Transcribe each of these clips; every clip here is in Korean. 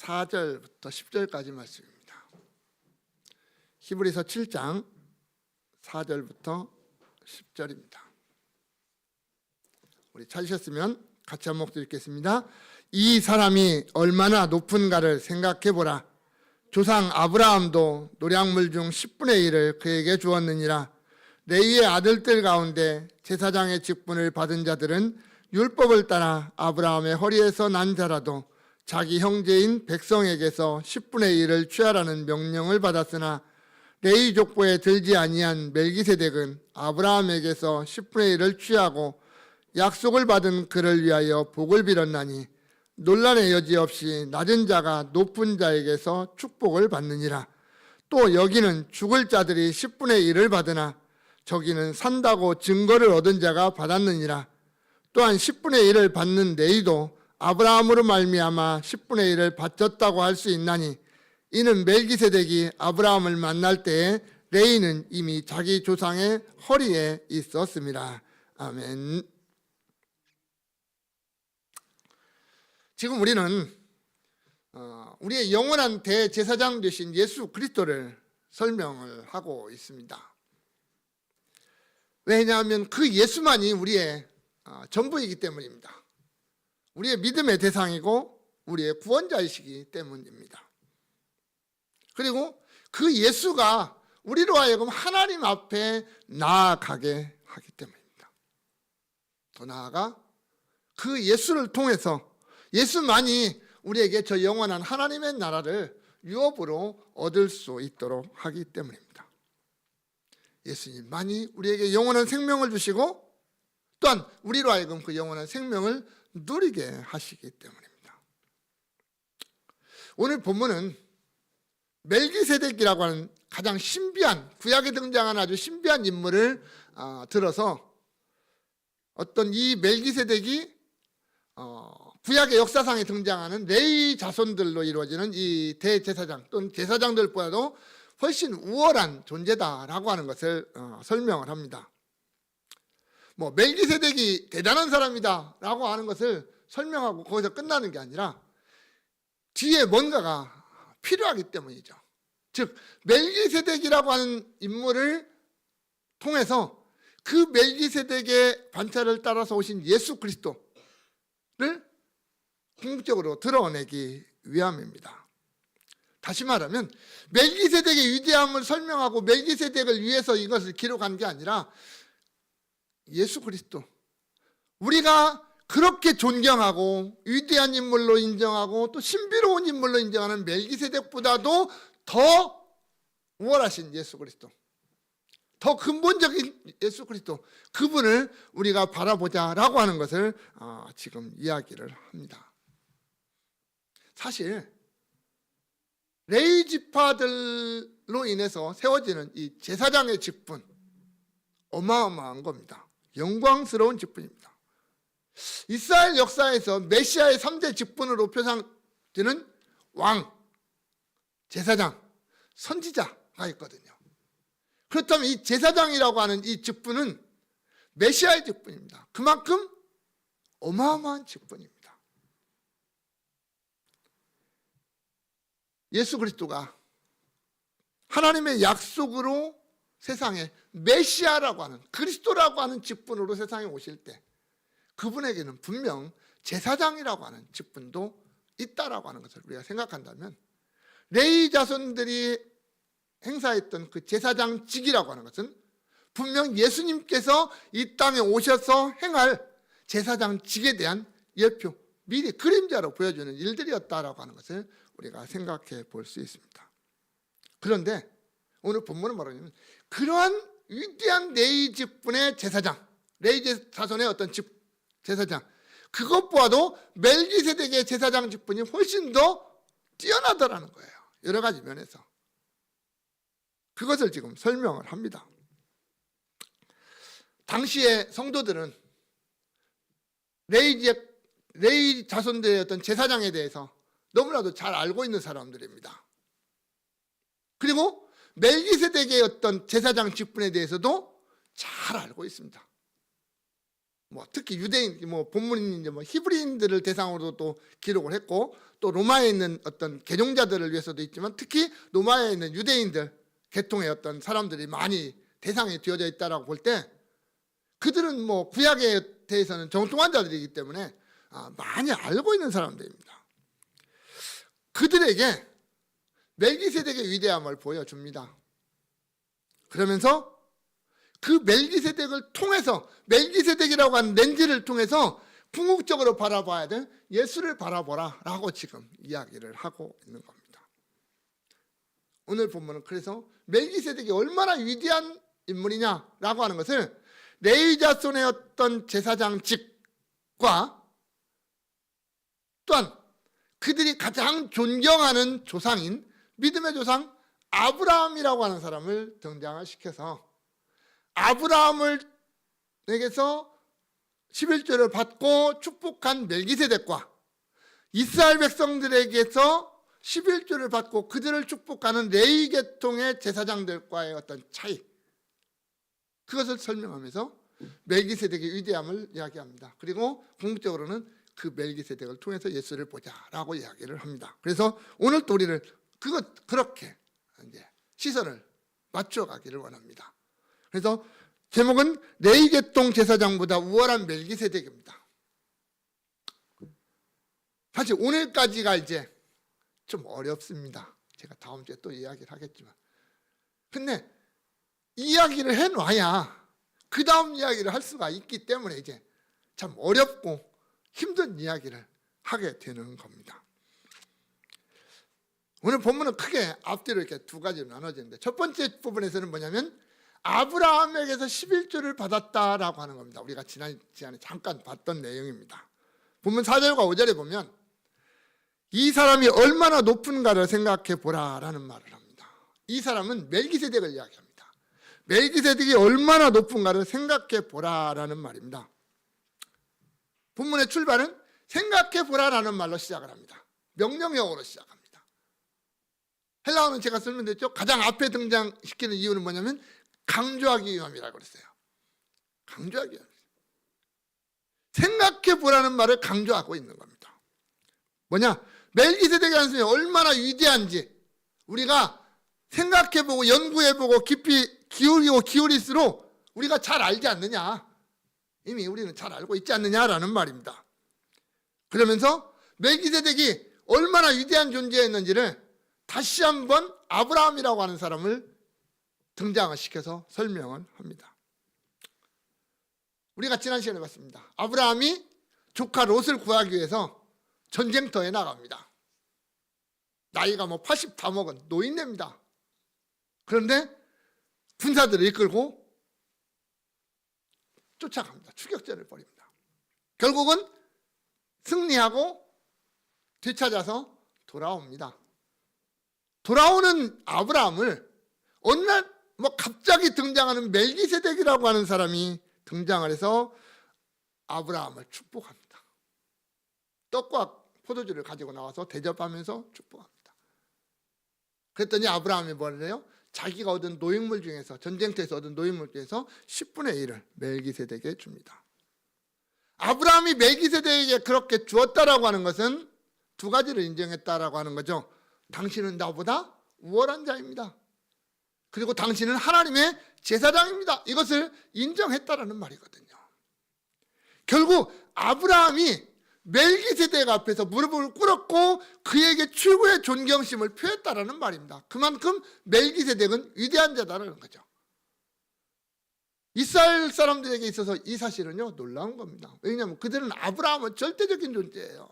4절부터 10절까지 말씀입니다. 히브리서 7장 4절부터 10절입니다. 우리 찾으셨으면 같이 한 목소리 읽겠습니다. 이 사람이 얼마나 높은가를 생각해보라. 조상 아브라함도 노량물 중 10분의 1을 그에게 주었느니라. 레위의 아들들 가운데 제사장의 직분을 받은 자들은 율법을 따라 아브라함의 허리에서 난 자라도 자기 형제인 백성에게서 10분의 1을 취하라는 명령을 받았으나 레위 족보에 들지 아니한 멜기세덱은 아브라함에게서 10분의 1을 취하고 약속을 받은 그를 위하여 복을 빌었나니 논란의 여지 없이 낮은 자가 높은 자에게서 축복을 받느니라. 또 여기는 죽을 자들이 10분의 1을 받으나 저기는 산다고 증거를 얻은 자가 받았느니라. 또한 10분의 1을 받는 레위도 아브라함으로 말미암아 10분의 1을 바쳤다고 할 수 있나니 이는 멜기세덱이 아브라함을 만날 때에 레위는 이미 자기 조상의 허리에 있었습니다. 아멘. 지금 우리는 우리의 영원한 대제사장 되신 예수 그리스도를 설명을 하고 있습니다. 왜냐하면 그 예수만이 우리의 전부이기 때문입니다. 우리의 믿음의 대상이고 우리의 구원자이시기 때문입니다. 그리고 그 예수가 우리로 하여금 하나님 앞에 나아가게 하기 때문입니다. 더 나아가 그 예수를 통해서 예수만이 우리에게 저 영원한 하나님의 나라를 유업으로 얻을 수 있도록 하기 때문입니다. 예수님만이 우리에게 영원한 생명을 주시고 또한 우리로 하여금 그 영원한 생명을 누리게 하시기 때문입니다. 오늘 본문은 멜기세덱이라고 하는 가장 신비한, 구약에 등장하는 아주 신비한 인물을 들어서 어떤 이 멜기세덱이 구약의 역사상에 등장하는 레위 자손들로 이루어지는 이 대제사장 또는 제사장들보다도 훨씬 우월한 존재다라고 하는 것을 설명을 합니다. 멜기세덱이 대단한 사람이다라고 하는 것을 설명하고 거기서 끝나는 게 아니라 뒤에 뭔가가 필요하기 때문이죠. 즉 멜기세덱이라고 하는 인물을 통해서 그 멜기세덱의 반차를 따라서 오신 예수 그리스도를 궁극적으로 드러내기 위함입니다. 다시 말하면 멜기세덱의 위대함을 설명하고 멜기세덱을 위해서 이것을 기록한 게 아니라 예수 그리스도, 우리가 그렇게 존경하고 위대한 인물로 인정하고 또 신비로운 인물로 인정하는 멜기세덱보다도 더 우월하신 예수 그리스도, 더 근본적인 예수 그리스도, 그분을 우리가 바라보자라고 하는 것을 지금 이야기를 합니다. 사실 레위 지파들로 인해서 세워지는 이 제사장의 직분, 어마어마한 겁니다. 영광스러운 직분입니다. 이스라엘 역사에서 메시아의 3대 직분으로 표상되는 왕, 제사장, 선지자가 있거든요. 그렇다면 이 제사장이라고 하는 이 직분은 메시아의 직분입니다. 그만큼 어마어마한 직분입니다. 예수 그리스도가 하나님의 약속으로 세상에 메시아라고 하는, 그리스도라고 하는 직분으로 세상에 오실 때 그분에게는 분명 제사장이라고 하는 직분도 있다라고 하는 것을 우리가 생각한다면 레위 자손들이 행사했던 그 제사장직이라고 하는 것은 분명 예수님께서 이 땅에 오셔서 행할 제사장직에 대한 예표, 미리 그림자로 보여주는 일들이었다라고 하는 것을 우리가 생각해 볼 수 있습니다. 그런데 오늘 본문은 뭐냐면 그러한 위대한 레위 직분의 제사장, 레위 자손의 어떤 제사장, 그것보다도 멜기세덱의 제사장 직분이 훨씬 더 뛰어나더라는 거예요. 여러 가지 면에서. 그것을 지금 설명을 합니다. 당시의 성도들은 레위 자손들의 어떤 제사장에 대해서 너무나도 잘 알고 있는 사람들입니다. 그리고 멜기세덱의 어떤 제사장 직분에 대해서도 잘 알고 있습니다. 뭐 특히 유대인, 뭐 본문인 이제 뭐 히브리인들을 대상으로 또 기록을 했고, 또 로마에 있는 어떤 개종자들을 위해서도 있지만 특히 로마에 있는 유대인들 계통의 어떤 사람들이 많이 대상이 되어져 있다라고 볼 때, 그들은 뭐 구약에 대해서는 정통한 자들이기 때문에 많이 알고 있는 사람들입니다. 그들에게 멜기세덱의 위대함을 보여줍니다. 그러면서 그 멜기세덱을 통해서, 멜기세덱이라고 하는 렌즈를 통해서 궁극적으로 바라봐야 될 예수를 바라보라 라고 지금 이야기를 하고 있는 겁니다. 오늘 본문은 그래서 멜기세덱이 얼마나 위대한 인물이냐라고 하는 것을 레위 자손의 어떤 제사장직과 또한 그들이 가장 존경하는 조상인 믿음의 조상 아브라함이라고 하는 사람을 등장을 시켜서, 아브라함에게서 11조를 받고 축복한 멜기세덱과 이스라엘 백성들에게서 11조를 받고 그들을 축복하는 레위 계통의 제사장들과의 어떤 차이, 그것을 설명하면서 멜기세덱의 위대함을 이야기합니다. 그리고 궁극적으로는 그 멜기세덱을 통해서 예수를 보자라고 이야기를 합니다. 그래서 오늘 또 우리를 그렇게 이제 시선을 맞춰가기를 원합니다. 그래서 제목은 레위 계통 제사장보다 우월한 멜기세덱입니다. 사실 오늘까지가 이제 좀 어렵습니다. 제가 다음 주에 또 이야기를 하겠지만, 근데 이야기를 해놔야 그 다음 이야기를 할 수가 있기 때문에 이제 참 어렵고 힘든 이야기를 하게 되는 겁니다. 오늘 본문은 크게 앞뒤로 이렇게 두 가지로 나눠지는데, 첫 번째 부분에서는 뭐냐면 아브라함에게서 11조를 받았다라고 하는 겁니다. 우리가 지난 시간에 잠깐 봤던 내용입니다. 본문 4절과 5절에 보면 이 사람이 얼마나 높은가를 생각해 보라라는 말을 합니다. 이 사람은 멜기세덱을 이야기합니다. 멜기세덱이 얼마나 높은가를 생각해 보라라는 말입니다. 본문의 출발은 생각해 보라라는 말로 시작을 합니다. 명령형으로 시작합니다. 헬라어는 제가 설명드렸죠. 가장 앞에 등장시키는 이유는 뭐냐면 강조하기 위함이라고 그랬어요. 강조하기 위함. 생각해 보라는 말을 강조하고 있는 겁니다. 뭐냐? 멜기세덱의 한숨이 얼마나 위대한지 우리가 생각해보고 연구해보고 깊이 기울일수록 우리가 잘 알지 않느냐. 이미 우리는 잘 알고 있지 않느냐라는 말입니다. 그러면서 멜기세덱이 얼마나 위대한 존재였는지를 다시 한번 아브라함이라고 하는 사람을 등장을 시켜서 설명을 합니다. 우리가 지난 시간에 봤습니다. 아브라함이 조카 롯을 구하기 위해서 전쟁터에 나갑니다. 나이가 80 다 먹은 노인네입니다. 그런데 군사들을 이끌고 쫓아갑니다. 추격전을 벌입니다. 결국은 승리하고 되찾아서 돌아옵니다. 돌아오는 아브라함을 어느 날 갑자기 등장하는 멜기세덱이라고 하는 사람이 등장을 해서 아브라함을 축복합니다. 떡과 포도주를 가지고 나와서 대접하면서 축복합니다. 그랬더니 아브라함이 뭐를 해요? 자기가 얻은 노획물 중에서, 전쟁터에서 얻은 노획물 중에서 10분의 1을 멜기세덱에게 줍니다. 아브라함이 멜기세덱에게 그렇게 주었다라고 하는 것은 두 가지를 인정했다라고 하는 거죠. 당신은 나보다 우월한 자입니다. 그리고 당신은 하나님의 제사장입니다. 이것을 인정했다라는 말이거든요. 결국 아브라함이 멜기세덱 앞에서 무릎을 꿇었고 그에게 최고의 존경심을 표했다라는 말입니다. 그만큼 멜기세덱은 위대한 자다라는 거죠. 이스라엘 사람들에게 있어서 이 사실은요 놀라운 겁니다. 왜냐하면 그들은 아브라함은 절대적인 존재예요.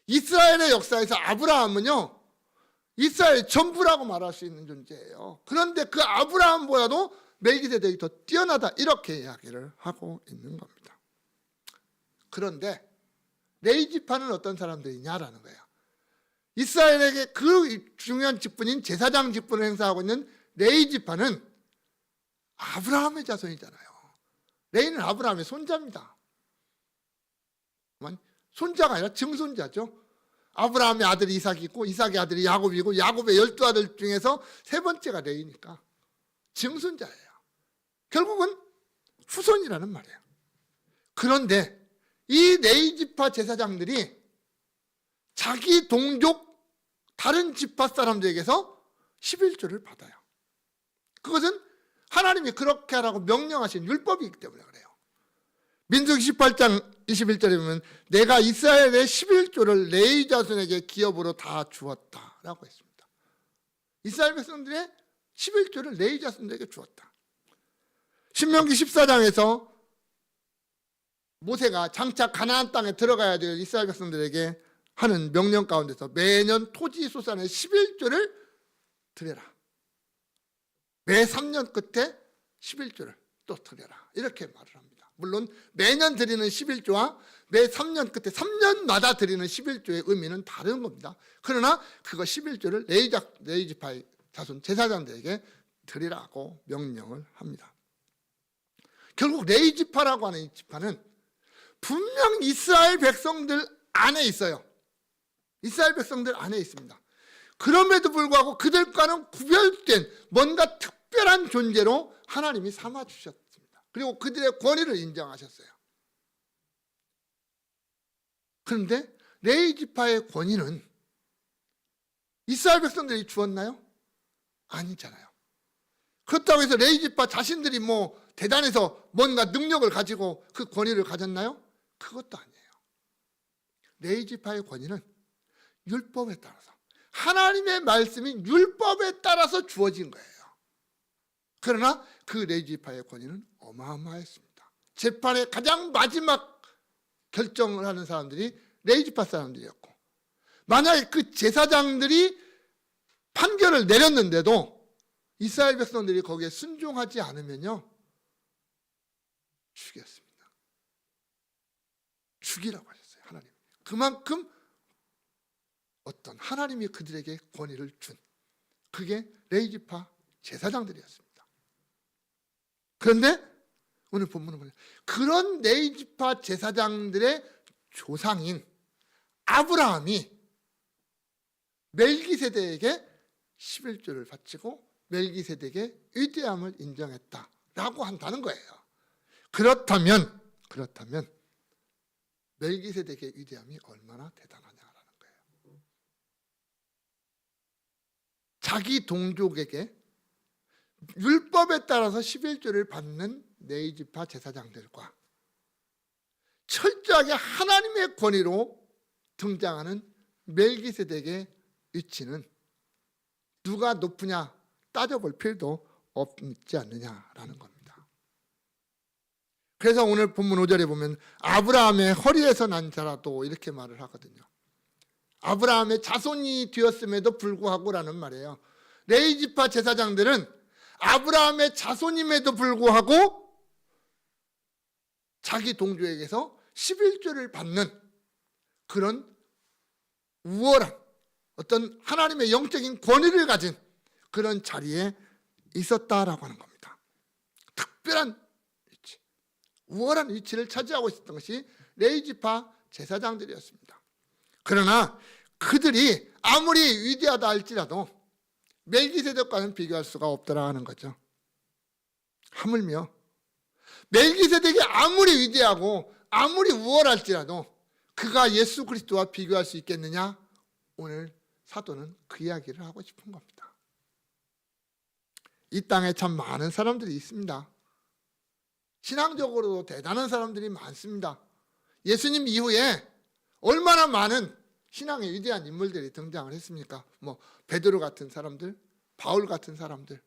이스라엘의 역사에서 아브라함은요 이스라엘 전부라고 말할 수 있는 존재예요. 그런데 그 아브라함보다도 멜기세덱이 더 뛰어나다, 이렇게 이야기를 하고 있는 겁니다. 그런데 레위 지파는 어떤 사람들이냐라는 거예요. 이스라엘에게 그 중요한 직분인 제사장 직분을 행사하고 있는 레위 지파는 아브라함의 자손이잖아요. 레위는 아브라함의 손자입니다. 손자가 아니라 증손자죠. 아브라함의 아들이 이삭이 있고 이삭의 아들이 야곱이고 야곱의 12아들 중에서 세 번째가 레위니까 증손자예요. 결국은 후손이라는 말이에요. 그런데 이 레위지파 제사장들이 자기 동족 다른 지파 사람들에게서 11조를 받아요. 그것은 하나님이 그렇게 하라고 명령하신 율법이기 때문에 그래요. 민수기 18장 21절에 보면 내가 이스라엘의 11조를 레위 자손에게 기업으로 다 주었다라고 했습니다. 이스라엘 백성들의 11조를 레위 자손들에게 주었다. 신명기 14장에서 모세가 장차 가나안 땅에 들어가야 될 이스라엘 백성들에게 하는 명령 가운데서 매년 토지 소산의 11조를 드려라. 매 3년 끝에 11조를 또 드려라. 이렇게 말을 합니다. 물론 매년 드리는 11조와 매 3년 끝에 3년마다 드리는 11조의 의미는 다른 겁니다. 그러나 그거 11조를 레위지파의 자손 제사장들에게 드리라고 명령을 합니다. 결국 레위지파라고 하는 이 지파는 분명 이스라엘 백성들 안에 있어요. 이스라엘 백성들 안에 있습니다. 그럼에도 불구하고 그들과는 구별된 뭔가 특별한 존재로 하나님이 삼아주셨습니다. 그리고 그들의 권위를 인정하셨어요. 그런데 레위지파의 권위는 이스라엘 백성들이 주었나요? 아니잖아요. 그렇다고 해서 레위지파 자신들이 뭐 대단해서 뭔가 능력을 가지고 그 권위를 가졌나요? 그것도 아니에요. 레위지파의 권위는 율법에 따라서, 하나님의 말씀인 율법에 따라서 주어진 거예요. 그러나 그 레위지파의 권위는 어마어마했습니다. 재판의 가장 마지막 결정을 하는 사람들이 레위지파 사람들이었고, 만약에 그 제사장들이 판결을 내렸는데도 이스라엘 백성들이 거기에 순종하지 않으면요, 죽였습니다. 죽이라고 하셨어요, 하나님. 그만큼 어떤 하나님이 그들에게 권위를 준, 그게 레위지파 제사장들이었습니다. 그런데 오늘 본문은 뭐냐? 그런 레위지파 제사장들의 조상인 아브라함이 멜기세덱에게 11조를 바치고 멜기세덱의 위대함을 인정했다라고 한다는 거예요. 그렇다면 멜기세덱의 위대함이 얼마나 대단하냐라는 거예요. 자기 동족에게 율법에 따라서 11조를 받는 레위지파 제사장들과 철저하게 하나님의 권위로 등장하는 멜기세덱의 위치는 누가 높으냐 따져볼 필요도 없지 않느냐라는 겁니다. 그래서 오늘 본문 5절에 보면 아브라함의 허리에서 난 자라도 이렇게 말을 하거든요. 아브라함의 자손이 되었음에도 불구하고라는 말이에요. 레위지파 제사장들은 아브라함의 자손임에도 불구하고 자기 동족에게서 11조를 받는 그런 우월한 어떤 하나님의 영적인 권위를 가진 그런 자리에 있었다라고 하는 겁니다. 특별한 위치, 우월한 위치를 차지하고 있었던 것이 레위지파 제사장들이었습니다. 그러나 그들이 아무리 위대하다 할지라도 멜기세덱과는 비교할 수가 없더라 하는 거죠. 하물며 멜기세덱이 아무리 위대하고 아무리 우월할지라도 그가 예수 그리스도와 비교할 수 있겠느냐? 오늘 사도는 그 이야기를 하고 싶은 겁니다. 이 땅에 참 많은 사람들이 있습니다. 신앙적으로도 대단한 사람들이 많습니다. 예수님 이후에 얼마나 많은 신앙의 위대한 인물들이 등장을 했습니까? 뭐 베드로 같은 사람들, 바울 같은 사람들.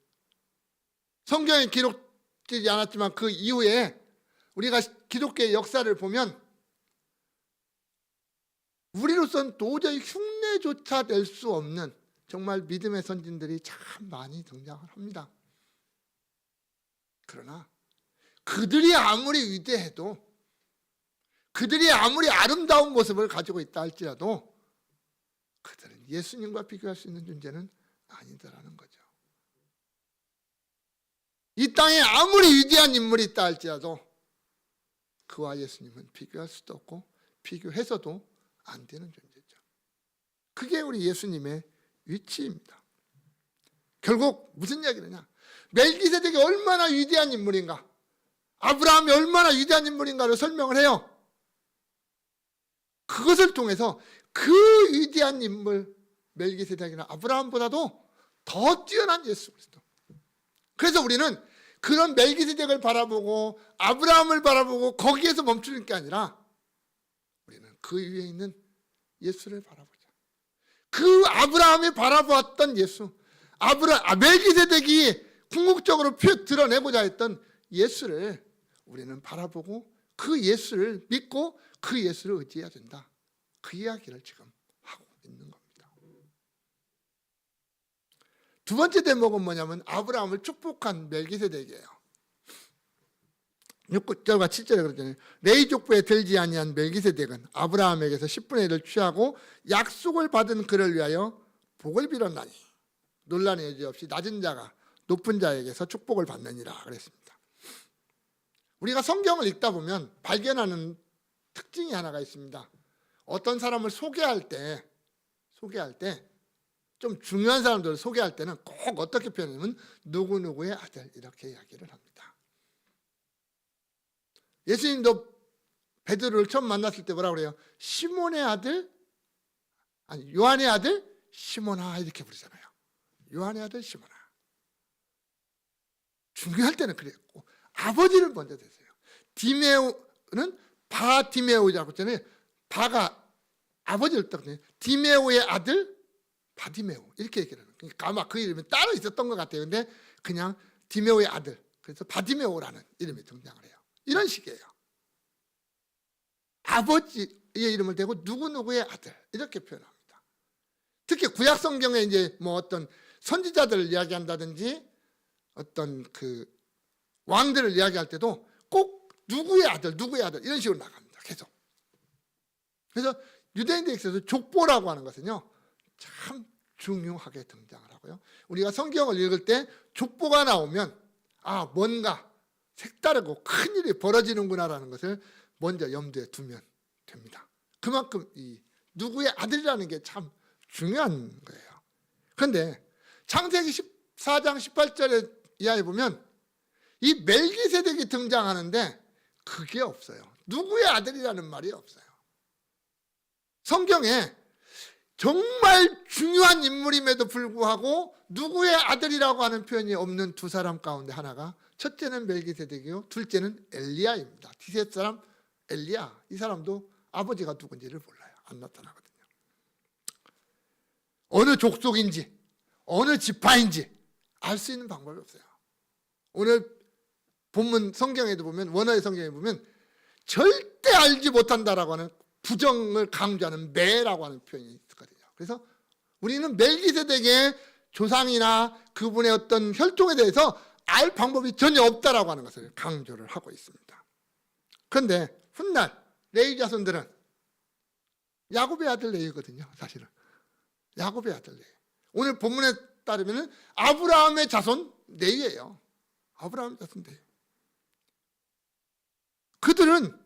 성경에 기록되지 않았지만 그 이후에 우리가 기독교의 역사를 보면 우리로서는 도저히 흉내조차 낼 수 없는 정말 믿음의 선진들이 참 많이 등장을 합니다. 그러나 그들이 아무리 위대해도, 그들이 아무리 아름다운 모습을 가지고 있다 할지라도 그들은 예수님과 비교할 수 있는 존재는 아니더라는 거죠. 이 땅에 아무리 위대한 인물이 있다 할지라도 그와 예수님은 비교할 수도 없고 비교해서도 안 되는 존재죠. 그게 우리 예수님의 위치입니다. 결국 무슨 이야기느냐? 멜기세덱이 얼마나 위대한 인물인가? 아브라함이 얼마나 위대한 인물인가를 설명을 해요. 그것을 통해서 그 위대한 인물 멜기세덱이나 아브라함보다도 더 뛰어난 예수 그리스도. 그래서 우리는 그런 멜기세덱을 바라보고 아브라함을 바라보고 거기에서 멈추는 게 아니라 우리는 그 위에 있는 예수를 바라보자. 그 아브라함이 바라보았던 예수, 멜기세덱이 궁극적으로 드러내고자 했던 예수를 우리는 바라보고 그 예수를 믿고 그 예수를 의지해야 된다. 그 이야기를 지금 하고 있는 겁니다. 두 번째 대목은 뭐냐면 아브라함을 축복한 멜기세덱이에요. 6절과 7절에 그러잖아요. 레위 족보에 들지 아니한 멜기세덱은 아브라함에게서 10분의 1을 취하고 약속을 받은 그를 위하여 복을 빌었나니 논란의 여지 없이 낮은 자가 높은 자에게서 축복을 받느니라 그랬습니다. 우리가 성경을 읽다 보면 발견하는 특징이 하나가 있습니다. 어떤 사람을 소개할 때 좀 중요한 사람들을 소개할 때는 꼭 어떻게 표현하냐면 누구누구의 아들 이렇게 이야기를 합니다. 예수님도 베드로를 처음 만났을 때 뭐라고 그래요? 시몬의 아들, 아니 요한의 아들 시몬아 이렇게 부르잖아요. 요한의 아들 시몬아. 중요할 때는 그랬고 아버지를 먼저 대세요. 디메오는 바디메오라고 했잖아요. 바가 아버지를 딱 디메오의 아들 바디메오 이렇게 얘기를 해요. 그러니까 아마 그 이름이 따로 있었던 것 같아요. 근데 그냥 디메오의 아들, 그래서 바디메오라는 이름이 등장을 해요. 이런 식이에요. 아버지의 이름을 대고 누구누구의 아들 이렇게 표현합니다. 특히 구약 성경에 이제 뭐 어떤 선지자들을 이야기한다든지 어떤 그 왕들을 이야기할 때도 꼭 누구의 아들 이런 식으로 나갑니다. 계속. 그래서 유대인들에 있어서 족보라고 하는 것은요 참 중요하게 등장을 하고요. 우리가 성경을 읽을 때 족보가 나오면 아 뭔가 색다르고 큰일이 벌어지는구나라는 것을 먼저 염두에 두면 됩니다. 그만큼 이 누구의 아들이라는 게 참 중요한 거예요. 그런데 창세기 14장 18절에 이하에 보면 이 멜기세덱이 등장하는데 그게 없어요. 누구의 아들이라는 말이 없어요. 성경에 정말 중요한 인물임에도 불구하고 누구의 아들이라고 하는 표현이 없는 두 사람 가운데 하나가 첫째는 멜기세덱이요 둘째는 엘리야입니다. 디셋 사람 엘리야. 이 사람도 아버지가 누군지를 몰라요. 안 나타나거든요. 어느 족속인지 어느 지파인지 알 수 있는 방법이 없어요. 오늘 본문 성경에도 보면 원어의 성경에 보면 절대 알지 못한다라고 하는 부정을 강조하는 매라고 하는 표현이 있거든요. 그래서 우리는 멜기세덱의 조상이나 그분의 어떤 혈통에 대해서 알 방법이 전혀 없다라고 하는 것을 강조를 하고 있습니다. 그런데 훗날 레위 자손들은 야곱의 아들 레위거든요. 사실은 야곱의 아들 레위. 오늘 본문에 따르면 아브라함의 자손 레위예요. 아브라함의 자손 레위. 그들은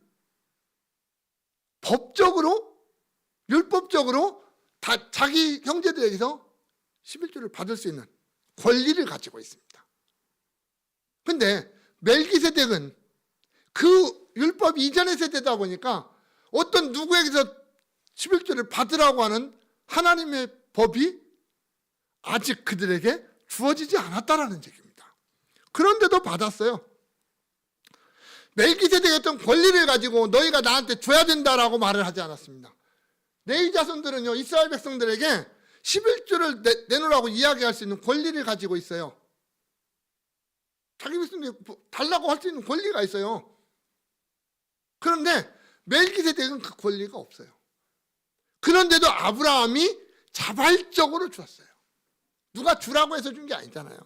법적으로 율법적으로 다 자기 형제들에게서 11조를 받을 수 있는 권리를 가지고 있습니다. 그런데 멜기세덱은 그 율법 이전의 세대다 보니까 어떤 누구에게서 11조를 받으라고 하는 하나님의 법이 아직 그들에게 주어지지 않았다라는 얘기입니다. 그런데도 받았어요. 멜기세덱의 어떤 권리를 가지고 너희가 나한테 줘야 된다라고 말을 하지 않았습니다. 레위 자손들은요 이스라엘 백성들에게 11조를 내놓으라고 이야기할 수 있는 권리를 가지고 있어요. 자기 백성들이 달라고 할 수 있는 권리가 있어요. 그런데 멜기세덱은 그 권리가 없어요. 그런데도 아브라함이 자발적으로 주었어요. 누가 주라고 해서 준 게 아니잖아요.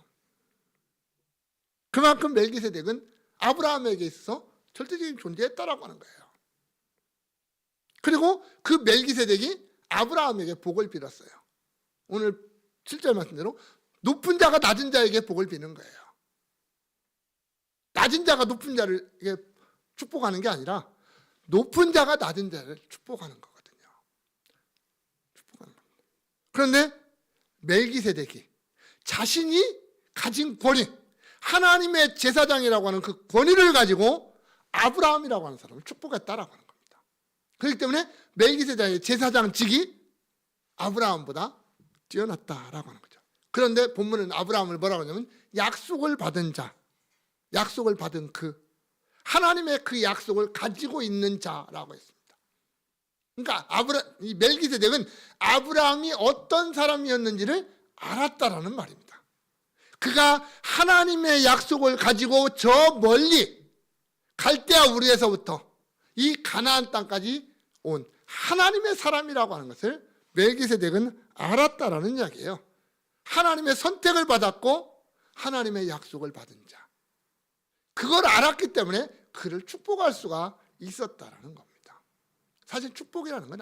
그만큼 멜기세덱은 아브라함에게 있어서 절대적인 존재했다라고 하는 거예요. 그리고 그 멜기세덱이 아브라함에게 복을 빌었어요. 오늘 7절 말씀대로 높은 자가 낮은 자에게 복을 비는 거예요. 낮은 자가 높은 자에게 축복하는 게 아니라 높은 자가 낮은 자를 축복하는 거거든요. 축복하는 겁니다. 그런데 멜기세덱이 자신이 가진 권위, 하나님의 제사장이라고 하는 그 권위를 가지고 아브라함이라고 하는 사람을 축복했다라고 하는 겁니다. 그렇기 때문에 멜기세덱의 제사장직이 아브라함보다 뛰어났다라고 하는 거죠. 그런데 본문은 아브라함을 뭐라고 하냐면 약속을 받은 자, 약속을 받은 하나님의 그 약속을 가지고 있는 자라고 했습니다. 그러니까 이 멜기세덱은 아브라함이 어떤 사람이었는지를 알았다라는 말입니다. 그가 하나님의 약속을 가지고 저 멀리 갈대아 우르에서부터 이 가나안 땅까지 온 하나님의 사람이라고 하는 것을 멜기세덱은 알았다라는 이야기예요. 하나님의 선택을 받았고 하나님의 약속을 받은 자, 그걸 알았기 때문에 그를 축복할 수가 있었다라는 겁니다. 사실 축복이라는 건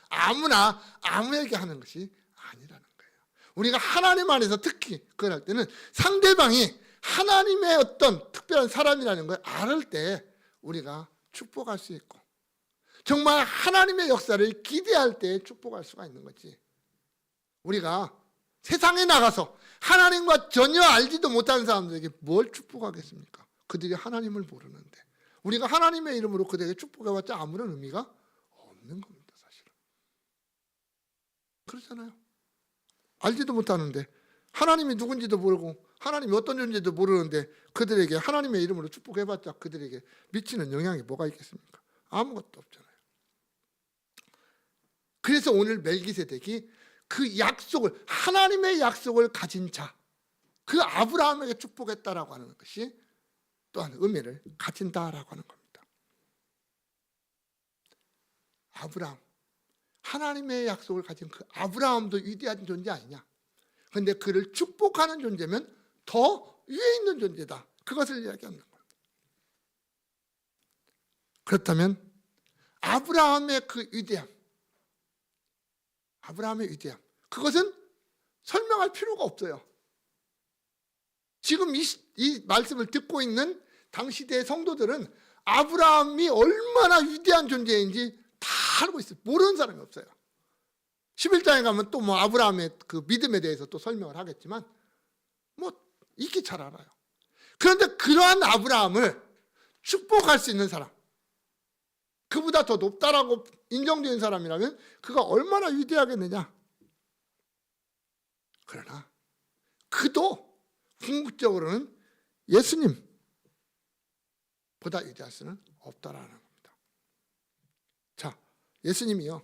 아무나 아무에게 하는 것이 아니라는 거예요. 우리가 하나님 안에서 특히 그걸 할 때는 상대방이 하나님의 어떤 특별한 사람이라는 걸 알을 때 우리가 축복할 수 있고, 정말 하나님의 역사를 기대할 때 축복할 수가 있는 거지. 우리가 세상에 나가서 하나님과 전혀 알지도 못하는 사람들에게 뭘 축복하겠습니까? 그들이 하나님을 모르는데 우리가 하나님의 이름으로 그들에게 축복해봤자 아무런 의미가 없는 겁니다. 사실은 그렇잖아요. 알지도 못하는데, 하나님이 누군지도 모르고 하나님이 어떤 존재도 모르는데 그들에게 하나님의 이름으로 축복해봤자 그들에게 미치는 영향이 뭐가 있겠습니까? 아무것도 없잖아요. 그래서 오늘 멜기세덱이 그 약속을, 하나님의 약속을 가진 자, 그 아브라함에게 축복했다라고 하는 것이 또한 의미를 가진다라고 하는 겁니다. 아브라함, 하나님의 약속을 가진 그 아브라함도 위대한 존재 아니냐? 그런데 그를 축복하는 존재면 더 위에 있는 존재다, 그것을 이야기하는 겁니다. 그렇다면 아브라함의 그 위대함, 아브라함의 위대함, 그것은 설명할 필요가 없어요. 지금 이 말씀을 듣고 있는 당시대의 성도들은 아브라함이 얼마나 위대한 존재인지 다 알고 있어요. 모르는 사람이 없어요. 11장에 가면 또 아브라함의 그 믿음에 대해서 또 설명을 하겠지만 익히 잘 알아요. 그런데 그러한 아브라함을 축복할 수 있는 사람, 그보다 더 높다라고 인정되는 사람이라면 그가 얼마나 위대하겠느냐. 그러나 그도 궁극적으로는 예수님보다 위대할 수는 없다라는 겁니다. 자, 예수님이요,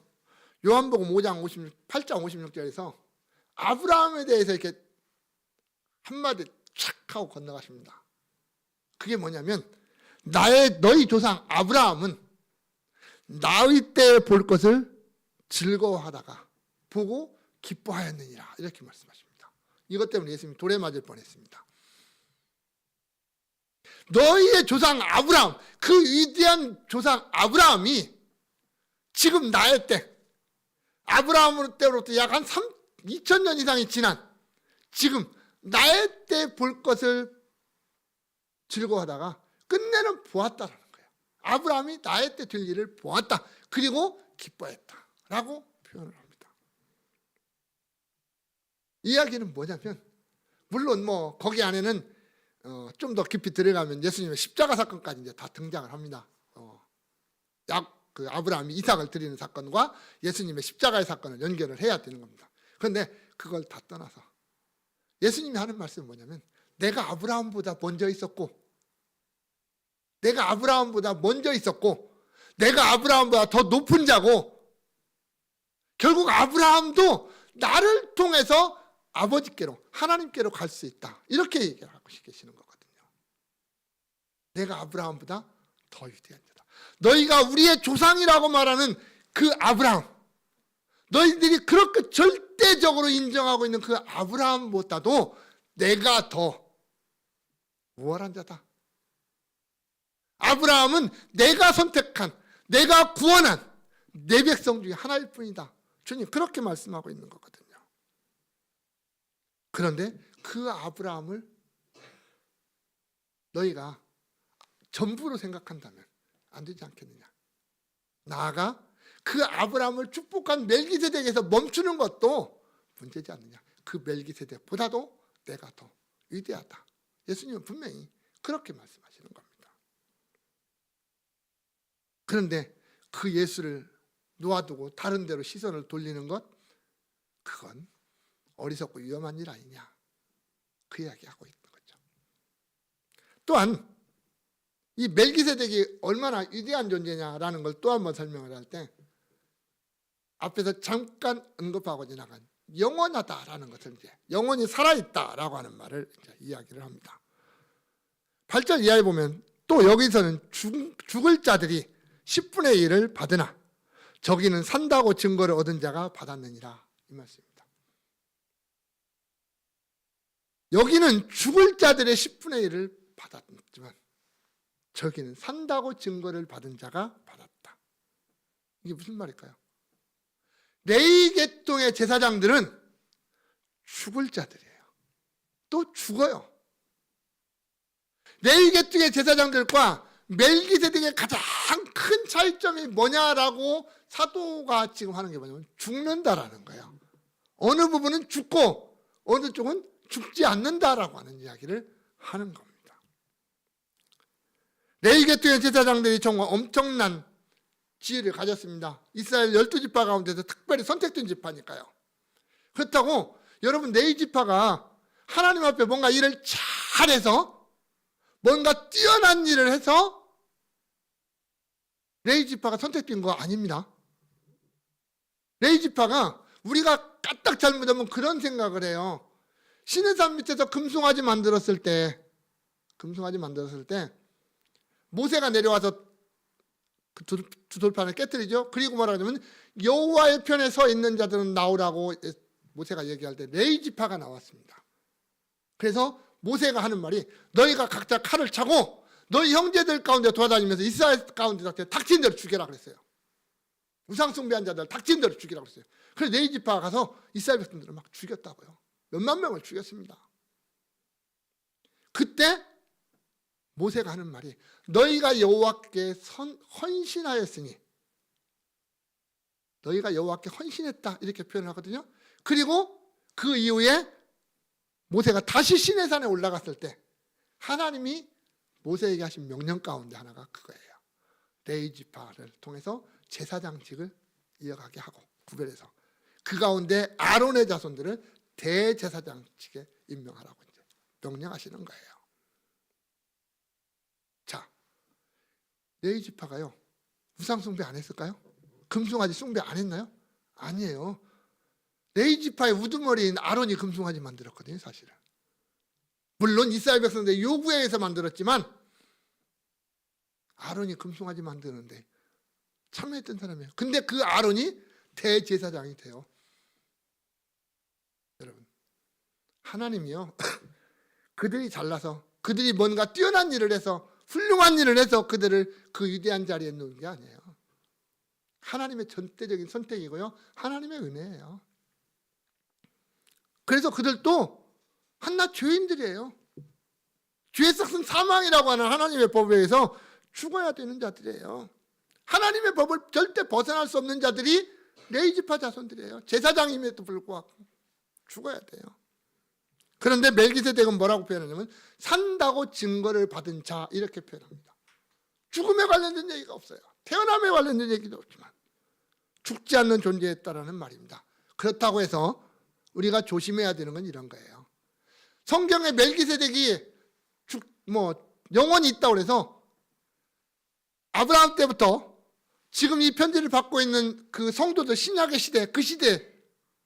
요한복음 5장 8장 56절에서 아브라함에 대해서 이렇게 한마디 촥 하고 건너가십니다. 그게 뭐냐면, 너희 조상 아브라함은 나의 때에 볼 것을 즐거워하다가 보고 기뻐하였느니라, 이렇게 말씀하십니다. 이것 때문에 예수님이 돌에 맞을 뻔했습니다. 너희의 조상 아브라함, 그 위대한 조상 아브라함이 지금 나의 때, 아브라함 때로부터 약 한 2000년 이상이 지난 지금 나의 때 볼 것을 즐거워하다가 끝내는 보았다라는 거예요. 아브라함이 나의 때 될 일을 보았다, 그리고 기뻐했다라고 표현을 합니다. 이야기는 뭐냐면, 물론 거기 안에는 좀 더 깊이 들어가면 예수님의 십자가 사건까지 이제 다 등장을 합니다. 그 아브라함이 이삭을 드리는 사건과 예수님의 십자가의 사건을 연결을 해야 되는 겁니다. 그런데 그걸 다 떠나서 예수님이 하는 말씀은 뭐냐면, 내가 아브라함보다 먼저 있었고, 내가 아브라함보다 더 높은 자고, 결국 아브라함도 나를 통해서 아버지께로, 하나님께로 갈 수 있다, 이렇게 얘기를 하고 계시는 거거든요. 내가 아브라함보다 더 위대한 자다. 너희가 우리의 조상이라고 말하는 그 아브라함, 너희들이 그렇게 절대적으로 인정하고 있는 그 아브라함보다도 내가 더 우월한 자다. 아브라함은 내가 선택한, 내가 구원한 내 백성 중에 하나일 뿐이다. 주님 그렇게 말씀하고 있는 거거든요. 그런데 그 아브라함을 너희가 전부로 생각한다면 안 되지 않겠느냐. 나아가 그 아브라함을 축복한 멜기세덱에서 멈추는 것도 문제지 않느냐. 그 멜기세덱보다도 내가 더 위대하다, 예수님은 분명히 그렇게 말씀하시는 겁니다. 그런데 그 예수를 놓아두고 다른 데로 시선을 돌리는 것, 그건 어리석고 위험한 일 아니냐, 그 이야기하고 있는 거죠. 또한 이 멜기세덱이 얼마나 위대한 존재냐라는 걸 또 한번 설명을 할 때, 앞에서 잠깐 언급하고 지나간 영원하다라는 것을 이제 영원히 살아있다라고 하는 말을 이제 이야기를 합니다. 8절 이하에 보면 또 여기서는 죽을 자들이 10분의 1을 받으나 저기는 산다고 증거를 얻은 자가 받았느니라, 이 말씀입니다. 여기는 죽을 자들의 10분의 1을 받았지만 저기는 산다고 증거를 받은 자가 받았다. 이게 무슨 말일까요? 레위 계통의 제사장들은 죽을 자들이에요. 또 죽어요. 레위 계통의 제사장들과 멜기세덱의 가장 큰 차이점이 뭐냐라고 사도가 지금 하는 게 뭐냐면 죽는다라는 거예요. 어느 부분은 죽고 어느 쪽은 죽지 않는다라고 하는 이야기를 하는 겁니다. 레위 계통의 제사장들이 정말 엄청난 지혜를 가졌습니다. 이스라엘 12지파 가운데서 특별히 선택된 지파니까요. 그렇다고 여러분 레위 지파가 하나님 앞에 뭔가 일을 잘해서 뭔가 뛰어난 일을 해서 레위 지파가 선택된 거 아닙니다. 레위 지파가 우리가 까딱 잘못하면 그런 생각을 해요. 시내산 밑에서 금송아지 만들었을 때 모세가 내려와서 그 두 돌판을 깨뜨리죠. 그리고 뭐라 하냐면 여호와의 편에 서 있는 자들은 나오라고 모세가 얘기할 때 레위 지파가 나왔습니다. 그래서 모세가 하는 말이 너희가 각자 칼을 차고 너희 형제들 가운데 돌아다니면서 이스라엘 가운데 닥친 대로 죽여라 그랬어요. 우상 숭배한 자들 닥친 대로 죽이라 그랬어요. 그래서 레위 지파가 가서 이스라엘 백성들을 막 죽였다고요. 몇만 명을 죽였습니다. 그때 모세가 하는 말이 너희가 여호와께 헌신하였으니, 너희가 여호와께 헌신했다 이렇게 표현을 하거든요. 그리고 그 이후에 모세가 다시 시내산에 올라갔을 때 하나님이 모세에게 하신 명령 가운데 하나가 그거예요. 레위 지파를 통해서 제사장직을 이어가게 하고 구별해서 그 가운데 아론의 자손들을 대제사장직에 임명하라고 이제 명령하시는 거예요. 자, 레위 지파가요 우상 숭배 안 했을까요? 금송아지 숭배 안 했나요? 아니에요. 레위 지파의 우두머리인 아론이 금송아지 만들었거든요, 사실은. 물론 이스라엘 백성들의 요구에 의해서 만들었지만 아론이 금송아지 만드는데 참여했던 사람이에요. 근데 그 아론이 대제사장이 돼요. 여러분, 하나님이요 그들이 잘나서 그들이 뭔가 뛰어난 일을 해서 훌륭한 일을 해서 그들을 그 위대한 자리에 놓은 게 아니에요. 하나님의 전대적인 선택이고요, 하나님의 은혜예요. 그래서 그들도 한낱 죄인들이에요. 죄의 삭은 사망이라고 하는 하나님의 법에 의해서 죽어야 되는 자들이에요. 하나님의 법을 절대 벗어날 수 없는 자들이 레위 지파 자손들이에요. 제사장임에도 불구하고 죽어야 돼요. 그런데 멜기세덱은 뭐라고 표현하냐면 산다고 증거를 받은 자 이렇게 표현합니다. 죽음에 관련된 얘기가 없어요. 태어남에 관련된 얘기도 없지만 죽지 않는 존재였다라는 말입니다. 그렇다고 해서 우리가 조심해야 되는 건 이런 거예요. 성경에 멜기세덱이 영원히 있다고 해서 아브라함 때부터 지금 이 편지를 받고 있는 그 성도들 신약의 시대, 그 시대를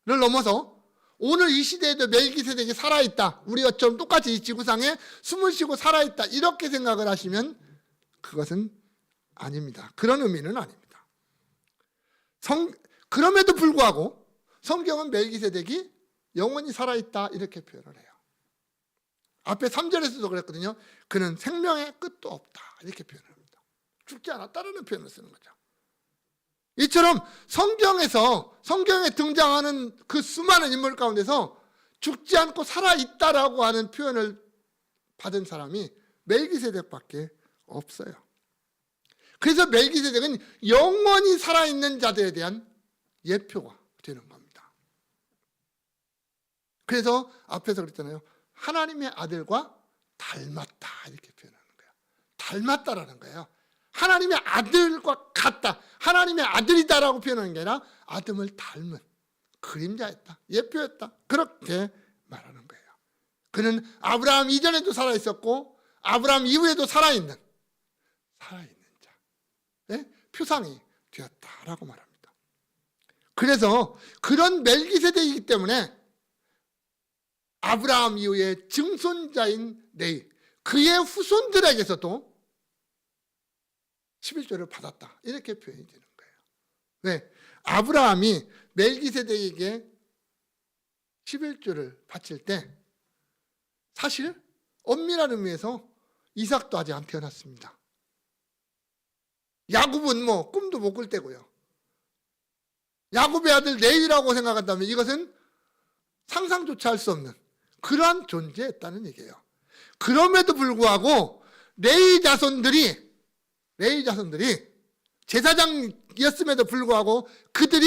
넘어서 오늘 이 시대에도 멜기세덱이 살아있다, 우리처럼 똑같이 이 지구상에 숨을 쉬고 살아있다 이렇게 생각을 하시면 그것은 아닙니다. 그런 의미는 아닙니다. 그럼에도 불구하고 성경은 멜기세덱이 영원히 살아있다 이렇게 표현을 해요. 앞에 3절에서도 그랬거든요. 그는 생명의 끝도 없다 이렇게 표현을 합니다. 죽지 않았다라는 표현을 쓰는 거죠. 이처럼 성경에 등장하는 그 수많은 인물 가운데서 죽지 않고 살아있다라고 하는 표현을 받은 사람이 멜기세덱밖에 없어요. 그래서 멜기세덱은 영원히 살아있는 자들에 대한 예표가 되는 겁니다. 그래서 앞에서 그랬잖아요. 하나님의 아들과 닮았다 이렇게 표현하는 거예요. 닮았다라는 거예요. 하나님의 아들과 같다, 하나님의 아들이다라고 표현하는 게 아니라 아담을 닮은 그림자였다, 예표였다, 그렇게 말하는 거예요. 그는 아브라함 이전에도 살아있었고 아브라함 이후에도 살아있는 자의 표상이 되었다라고 말합니다. 그래서 그런 멜기세덱이기 때문에 아브라함 이후의 증손자인 레위, 그의 후손들에게서도 11조를 받았다 이렇게 표현이 되는 거예요. 왜? 아브라함이 멜기세덱에게 11조를 바칠 때 사실 엄밀한 의미에서 이삭도 아직 안 태어났습니다. 야곱은 뭐 꿈도 못 꿀 때고요. 야곱의 아들 레위라고 생각한다면 이것은 상상조차 할 수 없는 그러한 존재였다는 얘기예요. 그럼에도 불구하고 레위 자손들이 제사장이었음에도 불구하고 그들이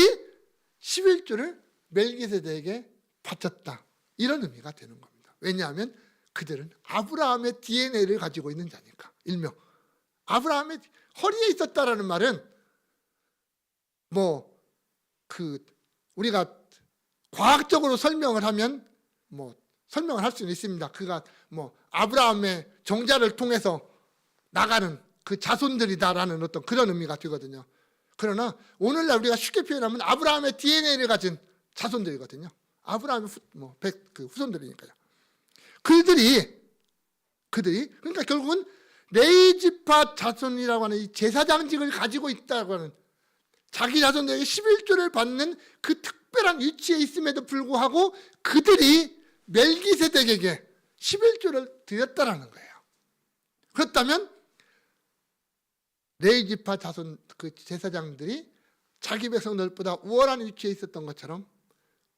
11조를 멜기세덱에게 바쳤다 이런 의미가 되는 겁니다. 왜냐하면 그들은 아브라함의 DNA를 가지고 있는 자니까. 일명 아브라함의 허리에 있었다라는 말은 우리가 과학적으로 설명을 하면 설명을 할 수는 있습니다. 그가 아브라함의 종자를 통해서 나가는 그 자손들이다라는 어떤 그런 의미가 되거든요. 그러나 오늘날 우리가 쉽게 표현하면 아브라함의 DNA를 가진 자손들이거든요. 아브라함의 후손들이니까요. 그들이 그러니까 결국은 레위지파 자손이라고 하는 이 제사장직을 가지고 있다고 하는 자기 자손들에게 11조를 받는 그 특별한 위치에 있음에도 불구하고 그들이 멜기세덱에게 11조를 드렸다라는 거예요. 그렇다면 레위지파 자손 그 제사장들이 자기 백성들보다 우월한 위치에 있었던 것처럼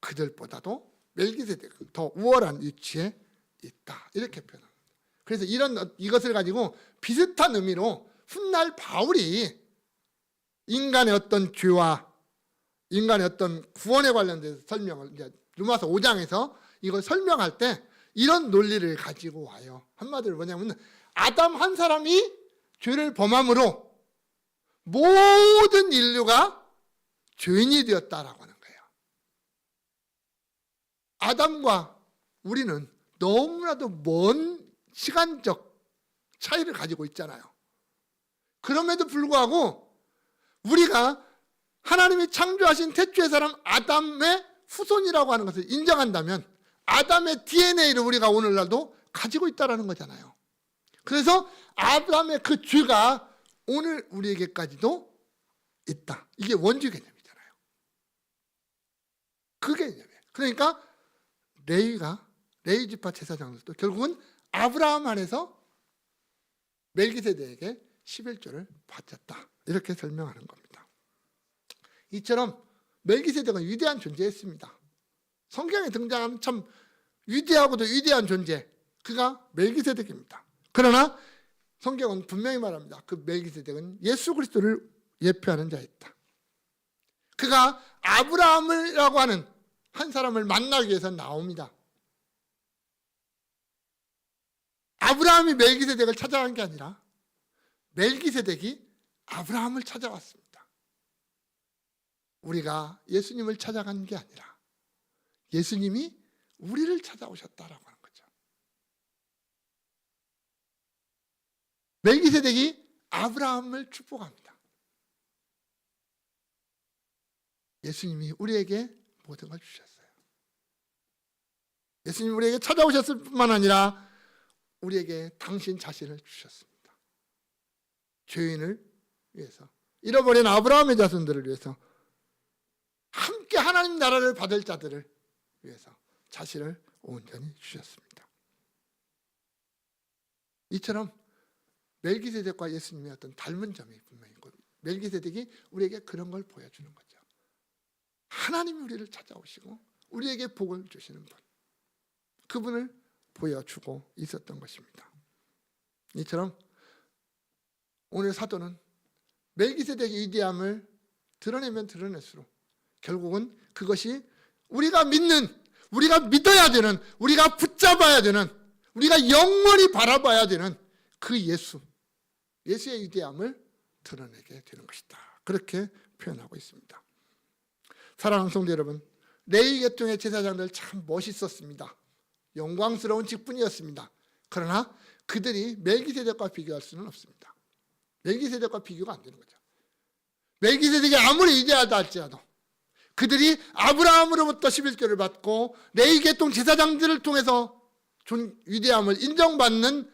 그들보다도 멜기세덱은 더 우월한 위치에 있다 이렇게 표현합니다. 그래서 이것을 가지고 비슷한 의미로 훗날 바울이 인간의 어떤 죄와 인간의 어떤 구원에 관련돼서 설명을 이제 로마서 5장에서 이걸 설명할 때 이런 논리를 가지고 와요. 한마디로 뭐냐면 아담 한 사람이 죄를 범함으로 모든 인류가 죄인이 되었다라고 하는 거예요. 아담과 우리는 너무나도 먼 시간적 차이를 가지고 있잖아요. 그럼에도 불구하고 우리가 하나님이 창조하신 태초의 사람 아담의 후손이라고 하는 것을 인정한다면 아담의 DNA를 우리가 오늘날도 가지고 있다는 거잖아요. 그래서 아담의 그 죄가 오늘 우리에게까지도 있다. 이게 원죄 개념이잖아요. 그 개념이에요. 그러니까 레위지파 제사장들도 결국은 아브라함 안에서 멜기세덱에게 11조를 바쳤다. 이렇게 설명하는 겁니다. 이처럼 멜기세덱은 위대한 존재였습니다. 성경에 등장하는 참 위대하고도 위대한 존재, 그가 멜기세덱입니다. 그러나 성경은 분명히 말합니다. 그 멜기세덱은 예수 그리스도를 예표하는 자였다. 그가 아브라함이라고 하는 한 사람을 만나기 위해서 나옵니다. 아브라함이 멜기세덱을 찾아간 게 아니라 멜기세덱이 아브라함을 찾아왔습니다. 우리가 예수님을 찾아간 게 아니라 예수님이 우리를 찾아오셨다라고 하는 거죠. 멜기세덱이 아브라함을 축복합니다. 예수님이 우리에게 모든 걸 주셨어요. 예수님이 우리에게 찾아오셨을 뿐만 아니라 우리에게 당신 자신을 주셨습니다. 죄인을 위해서, 잃어버린 아브라함의 자손들을 위해서, 함께 하나님 나라를 받을 자들을 위해서 자신을 온전히 주셨습니다. 이처럼 멜기세덱과 예수님의 어떤 닮은 점이 분명히 있고, 멜기세덱이 우리에게 그런 걸 보여주는 거죠. 하나님이 우리를 찾아오시고 우리에게 복을 주시는 분, 그분을 보여주고 있었던 것입니다. 이처럼 오늘 사도는 멜기세덱의 위대함을 드러내면 드러낼수록 결국은 그것이 우리가 믿는, 우리가 믿어야 되는, 우리가 붙잡아야 되는, 우리가 영원히 바라봐야 되는 그 예수의 위대함을 드러내게 되는 것이다. 그렇게 표현하고 있습니다. 사랑하는 성도 여러분, 레위 계통의 제사장들 참 멋있었습니다. 영광스러운 직분이었습니다. 그러나 그들이 멜기세덱과 비교할 수는 없습니다. 멜기세덱과 비교가 안 되는 거죠. 멜기세덱이 아무리 위대하다 할지라도 그들이 아브라함으로부터 11조를 받고 레위 계통 제사장들을 통해서 위대함을 인정받는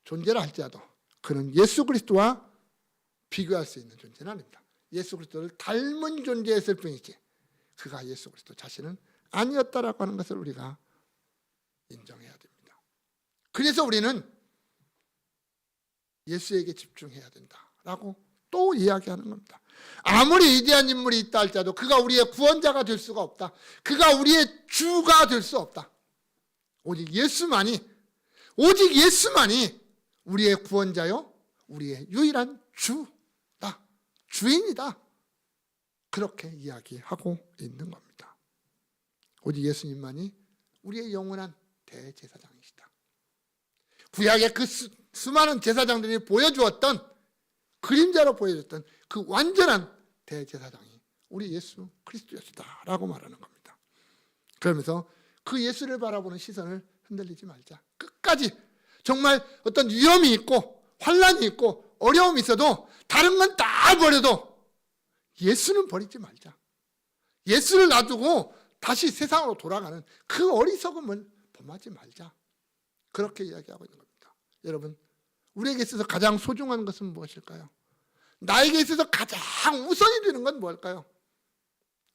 존재라 할지라도 그는 예수 그리스도와 비교할 수 있는 존재는 아닙니다. 예수 그리스도를 닮은 존재였을 뿐이지 그가 예수 그리스도 자신은 아니었다라고 하는 것을 우리가 인정해야 됩니다. 그래서 우리는 예수에게 집중해야 된다라고 또 이야기하는 겁니다. 아무리 위대한 인물이 있다 할지라도 그가 우리의 구원자가 될 수가 없다. 그가 우리의 주가 될 수 없다. 오직 예수만이 우리의 구원자요 우리의 유일한 주다. 주인이다. 그렇게 이야기하고 있는 겁니다. 오직 예수님만이 우리의 영원한 대제사장이시다. 구약의 그 수많은 제사장들이 보여주었던 그림자로 보여줬던 그 완전한 대제사장이 우리 예수 그리스도였다라고 말하는 겁니다. 그러면서 그 예수를 바라보는 시선을 흔들리지 말자. 끝까지 정말 어떤 위험이 있고 환란이 있고 어려움이 있어도 다른 건 다 버려도 예수는 버리지 말자. 예수를 놔두고 다시 세상으로 돌아가는 그 어리석음을 범하지 말자. 그렇게 이야기하고 있는 겁니다. 여러분, 우리에게 있어서 가장 소중한 것은 무엇일까요? 나에게 있어서 가장 우선이 되는 건 뭘까요?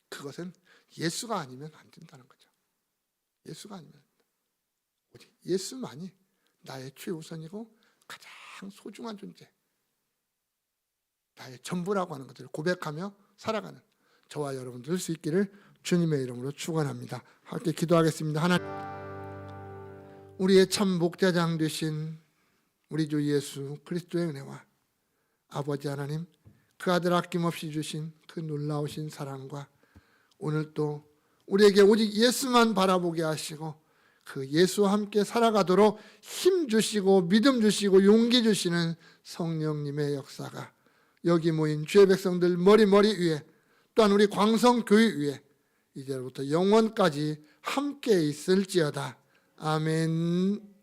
그것은 예수가 아니면 안 된다는 거죠. 예수가 아니면 안 된다. 오직 예수만이 나의 최우선이고 가장 소중한 존재, 나의 전부라고 하는 것들을 고백하며 살아가는 저와 여러분 될 수 있기를 주님의 이름으로 축원합니다. 함께 기도하겠습니다. 하나님, 우리의 참 목자장 되신 우리 주 예수 그리스도의 은혜와 아버지 하나님, 그 아들 아낌없이 주신 그 놀라우신 사랑과 오늘 또 우리에게 오직 예수만 바라보게 하시고 그 예수와 함께 살아가도록 힘 주시고 믿음 주시고 용기 주시는 성령님의 역사가 여기 모인 주의 백성들 머리 위에 또한 우리 광성교회 위에 이제부터 영원까지 함께 있을지어다. 아멘.